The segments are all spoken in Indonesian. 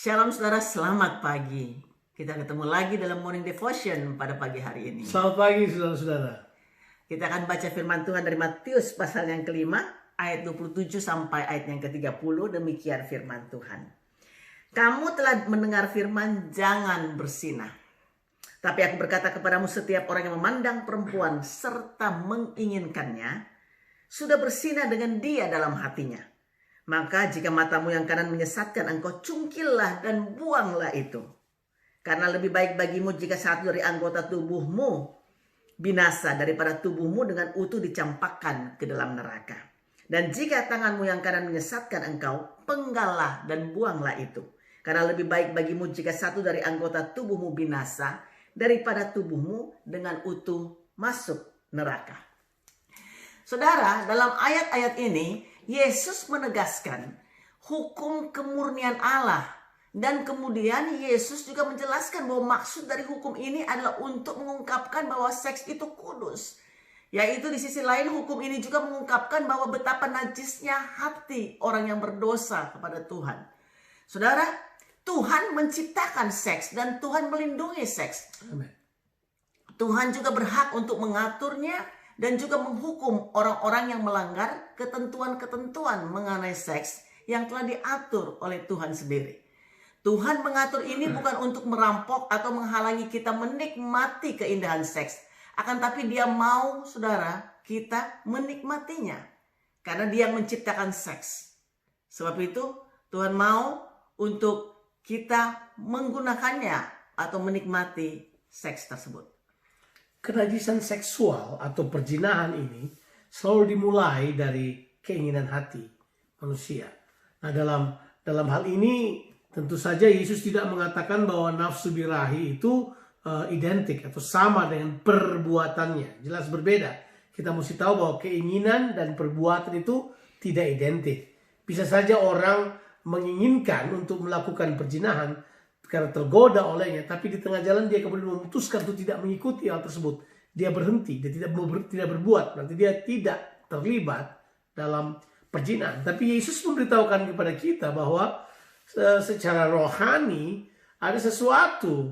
Shalom saudara, selamat pagi. Kita ketemu lagi dalam Morning Devotion pada pagi hari ini. Selamat pagi saudara-saudara. Kita akan baca firman Tuhan dari Matius pasal yang kelima, ayat 27 sampai ayat yang ke-30. Demikian firman Tuhan. Kamu telah mendengar firman, jangan berzinah. Tapi aku berkata kepadamu, setiap orang yang memandang perempuan serta menginginkannya, sudah berzinah dengan dia dalam hatinya. Maka jika matamu yang kanan menyesatkan engkau, cungkillah dan buanglah itu. Karena lebih baik bagimu jika satu dari anggota tubuhmu binasa daripada tubuhmu dengan utuh dicampakkan ke dalam neraka. Dan jika tanganmu yang kanan menyesatkan engkau, penggallah dan buanglah itu. Karena lebih baik bagimu jika satu dari anggota tubuhmu binasa daripada tubuhmu dengan utuh masuk neraka. Saudara, dalam ayat-ayat ini Yesus menegaskan hukum kemurnian Allah. Dan kemudian Yesus juga menjelaskan bahwa maksud dari hukum ini adalah untuk mengungkapkan bahwa seks itu kudus. Yaitu di sisi lain hukum ini juga mengungkapkan bahwa betapa najisnya hati orang yang berdosa kepada Tuhan. Saudara, Tuhan menciptakan seks dan Tuhan melindungi seks. Amen. Tuhan juga berhak untuk mengaturnya dan juga menghukum orang-orang yang melanggar ketentuan-ketentuan mengenai seks yang telah diatur oleh Tuhan sendiri. Tuhan mengatur ini bukan untuk merampok atau menghalangi kita menikmati keindahan seks. Akan tapi dia mau, saudara, kita menikmatinya. Karena dia menciptakan seks. Sebab itu Tuhan mau untuk kita menggunakannya atau menikmati seks tersebut. Kenajisan seksual atau perzinahan ini selalu dimulai dari keinginan hati manusia. Nah, dalam hal ini tentu saja Yesus tidak mengatakan bahwa nafsu birahi itu identik atau sama dengan perbuatannya. Jelas berbeda. Kita mesti tahu bahwa keinginan dan perbuatan itu tidak identik. Bisa saja orang menginginkan untuk melakukan perzinahan karena tergoda olehnya, tapi di tengah jalan dia kemudian memutuskan untuk tidak mengikuti hal tersebut. Dia berhenti, dia tidak berbuat, nanti dia tidak terlibat dalam perzinahan. Tapi Yesus memberitahukan kepada kita bahwa secara rohani ada sesuatu,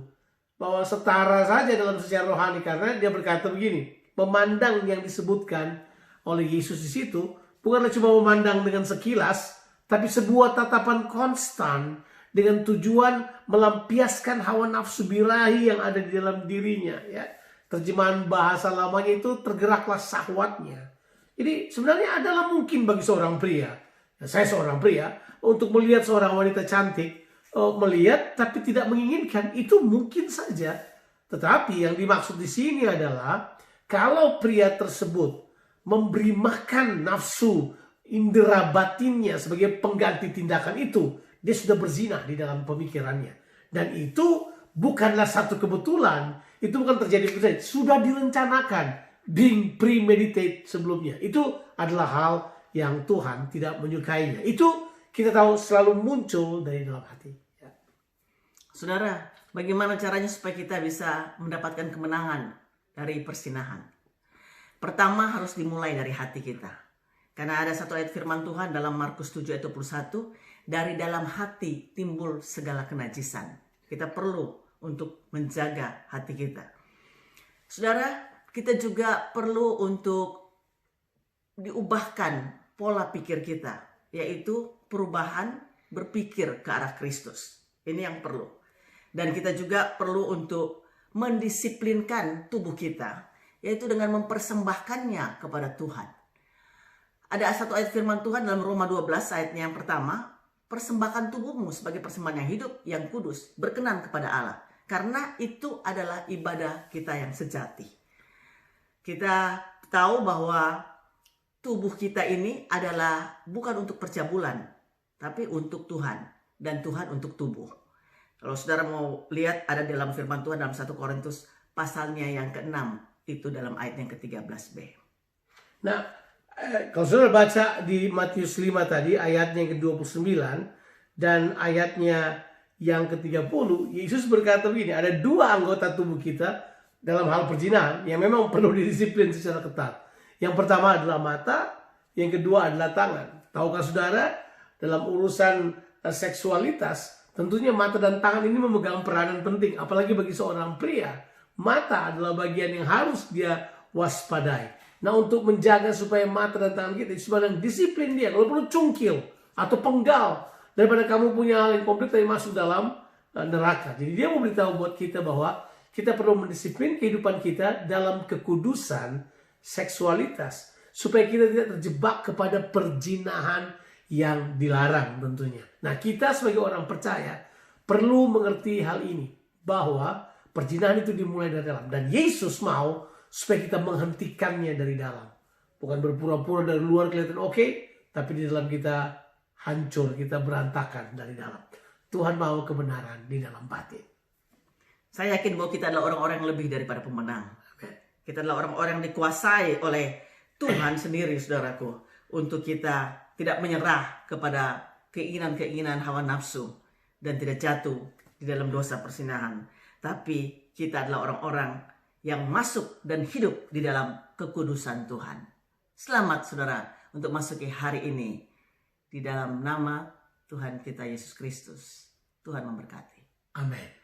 bahwa setara saja dalam secara rohani, karena dia berkata begini, memandang yang disebutkan oleh Yesus di situ bukanlah cuma memandang dengan sekilas, tapi sebuah tatapan konstan dengan tujuan melampiaskan hawa nafsu birahi yang ada di dalam dirinya. Ya. Terjemahan bahasa lamanya itu tergeraklah syahwatnya. Jadi sebenarnya adalah mungkin bagi seorang pria, saya seorang pria, untuk melihat seorang wanita cantik, melihat tapi tidak menginginkan, itu mungkin saja. Tetapi yang dimaksud di sini adalah kalau pria tersebut memberi makan nafsu indera batinnya sebagai pengganti tindakan itu, dia sudah berzina di dalam pemikirannya. Dan itu bukanlah satu kebetulan. Itu bukan terjadi, sudah direncanakan, being premeditated sebelumnya. Itu adalah hal yang Tuhan tidak menyukainya. Itu kita tahu selalu muncul dari dalam hati. Ya. Saudara, bagaimana caranya supaya kita bisa mendapatkan kemenangan dari perzinahan? Pertama harus dimulai dari hati kita. Karena ada satu ayat firman Tuhan dalam Markus 7 ayat 21, dari dalam hati timbul segala kenajisan. Kita perlu untuk menjaga hati kita. Saudara, kita juga perlu untuk diubahkan pola pikir kita, yaitu perubahan berpikir ke arah Kristus. Ini yang perlu. Dan kita juga perlu untuk mendisiplinkan tubuh kita, yaitu dengan mempersembahkannya kepada Tuhan. Ada satu ayat firman Tuhan dalam Roma 12 ayatnya yang pertama, persembahkan tubuhmu sebagai persembahan yang hidup, yang kudus, berkenan kepada Allah. Karena itu adalah ibadah kita yang sejati. Kita tahu bahwa tubuh kita ini adalah bukan untuk percabulan, tapi untuk Tuhan. Dan Tuhan untuk tubuh. Kalau saudara mau lihat, ada dalam firman Tuhan dalam 1 Korintus pasalnya yang ke-6. Itu dalam ayat yang ke-13b. Nah, kalau saudara baca di Matius 5 tadi, ayatnya yang ke-29 dan ayatnya yang ke-30, Yesus berkata begini, ada dua anggota tubuh kita dalam hal perzinahan yang memang perlu didisiplin secara ketat. Yang pertama adalah mata, yang kedua adalah tangan. Tahukah saudara, dalam urusan seksualitas, Tentunya mata dan tangan ini memegang peranan penting, apalagi bagi seorang pria. Mata adalah bagian yang harus dia waspadai. Nah, untuk menjaga supaya mata dan tangan kita sebenarnya disiplin dia, kalau perlu cungkil atau penggal, daripada kamu punya hal yang komplit tapi masuk dalam neraka. Jadi dia mau beritahu buat kita bahwa kita perlu mendisiplin kehidupan kita dalam kekudusan seksualitas, supaya kita tidak terjebak kepada perzinahan yang dilarang tentunya. Nah, kita sebagai orang percaya perlu mengerti hal ini, bahwa perzinahan itu dimulai dari dalam, dan Yesus mau supaya kita menghentikannya dari dalam. Bukan berpura-pura dari luar kelihatan oke, tapi di dalam kita hancur, kita berantakan dari dalam. Tuhan mau kebenaran di dalam batin. Saya yakin bahwa kita adalah orang-orang yang lebih daripada pemenang. Kita adalah orang-orang yang dikuasai oleh Tuhan sendiri, saudaraku, untuk kita tidak menyerah kepada keinginan-keinginan hawa nafsu dan tidak jatuh di dalam dosa persinahan. Tapi kita adalah orang-orang yang masuk dan hidup di dalam kekudusan Tuhan. Selamat saudara untuk masuki hari ini di dalam nama Tuhan kita Yesus Kristus. Tuhan memberkati. Amin.